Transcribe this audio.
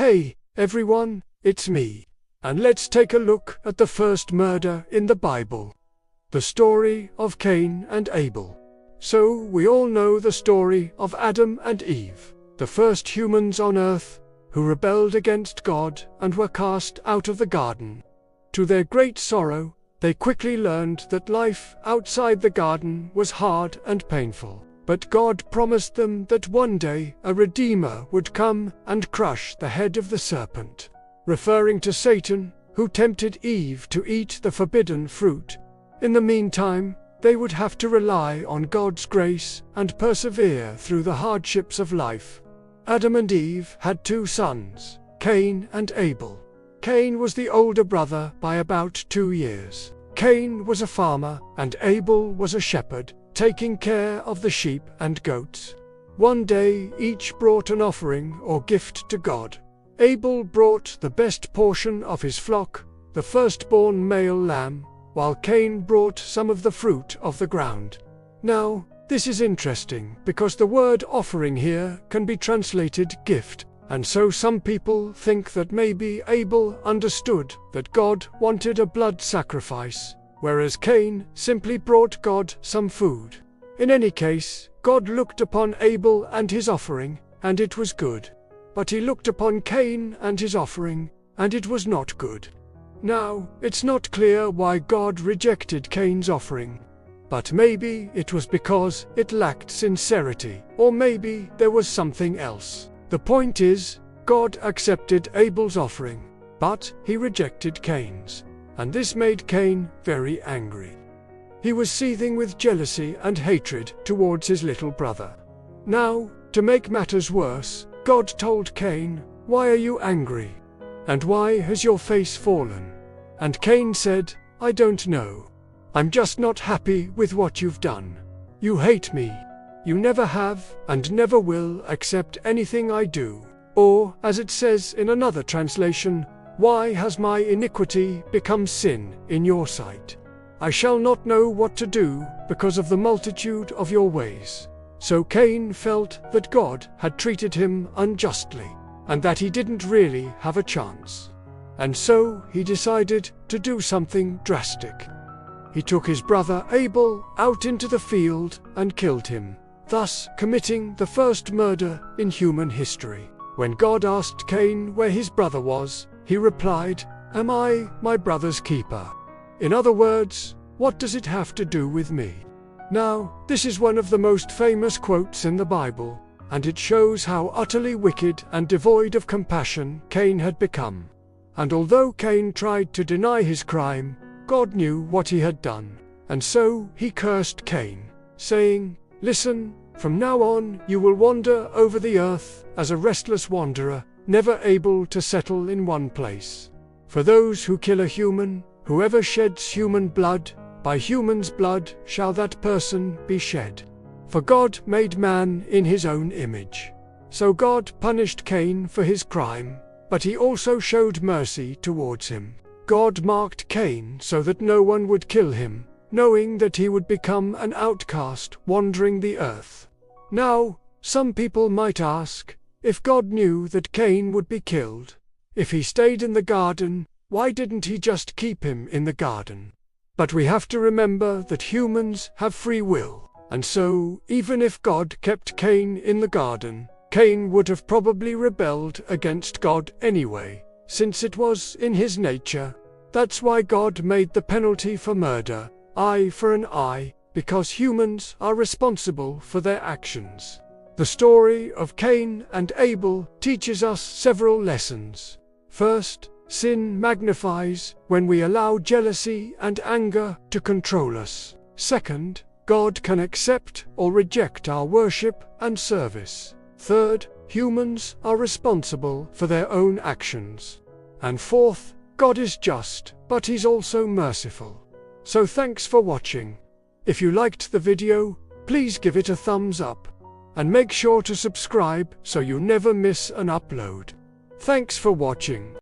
Hey, everyone, it's me. And let's take a look at the first murder in the Bible. The story of Cain and Abel. So, we all know the story of Adam and Eve, the first humans on earth, who rebelled against God and were cast out of the garden. To their great sorrow, they quickly learned that life outside the garden was hard and painful. But God promised them that one day a Redeemer would come and crush the head of the serpent, referring to Satan, who tempted Eve to eat the forbidden fruit. In the meantime, they would have to rely on God's grace and persevere through the hardships of life. Adam and Eve had two sons, Cain and Abel. Cain was the older brother by about 2 years. Cain was a farmer, and Abel was a shepherd, taking care of the sheep and goats. One day each brought an offering or gift to God. Abel brought the best portion of his flock, the firstborn male lamb, while Cain brought some of the fruit of the ground. Now, this is interesting because the word offering here can be translated gift, and so some people think that maybe Abel understood that God wanted a blood sacrifice, whereas Cain simply brought God some food. In any case, God looked upon Abel and his offering, and it was good. But he looked upon Cain and his offering, and it was not good. Now, it's not clear why God rejected Cain's offering. But maybe it was because it lacked sincerity, or maybe there was something else. The point is, God accepted Abel's offering, but he rejected Cain's. And this made Cain very angry. He was seething with jealousy and hatred towards his little brother. Now, to make matters worse, God told Cain, "Why are you angry? And why has your face fallen?" And Cain said, "I don't know. I'm just not happy with what you've done. You hate me. You never have and never will accept anything I do." Or, as it says in another translation, "Why has my iniquity become sin in your sight? I shall not know what to do because of the multitude of your ways." So Cain felt that God had treated him unjustly, and that he didn't really have a chance. And so he decided to do something drastic. He took his brother Abel out into the field and killed him, thus committing the first murder in human history. When God asked Cain where his brother was, he replied, "Am I my brother's keeper?" In other words, what does it have to do with me? Now, this is one of the most famous quotes in the Bible, and it shows how utterly wicked and devoid of compassion Cain had become. And although Cain tried to deny his crime, God knew what he had done, and so he cursed Cain, saying, "Listen, from now on you will wander over the earth as a restless wanderer, never able to settle in one place. For those who kill a human, whoever sheds human blood, by human's blood shall that person be shed. For God made man in his own image." So God punished Cain for his crime, but he also showed mercy towards him. God marked Cain so that no one would kill him, knowing that he would become an outcast wandering the earth. Now, some people might ask, if God knew that Cain would be killed, if he stayed in the garden, why didn't he just keep him in the garden? But we have to remember that humans have free will, and so, even if God kept Cain in the garden, Cain would have probably rebelled against God anyway, since it was in his nature. That's why God made the penalty for murder, eye for an eye, because humans are responsible for their actions. The story of Cain and Abel teaches us several lessons. First, sin magnifies when we allow jealousy and anger to control us. Second, God can accept or reject our worship and service. Third, humans are responsible for their own actions. And fourth, God is just, but He's also merciful. So thanks for watching. If you liked the video, please give it a thumbs up. And make sure to subscribe so you never miss an upload. Thanks for watching.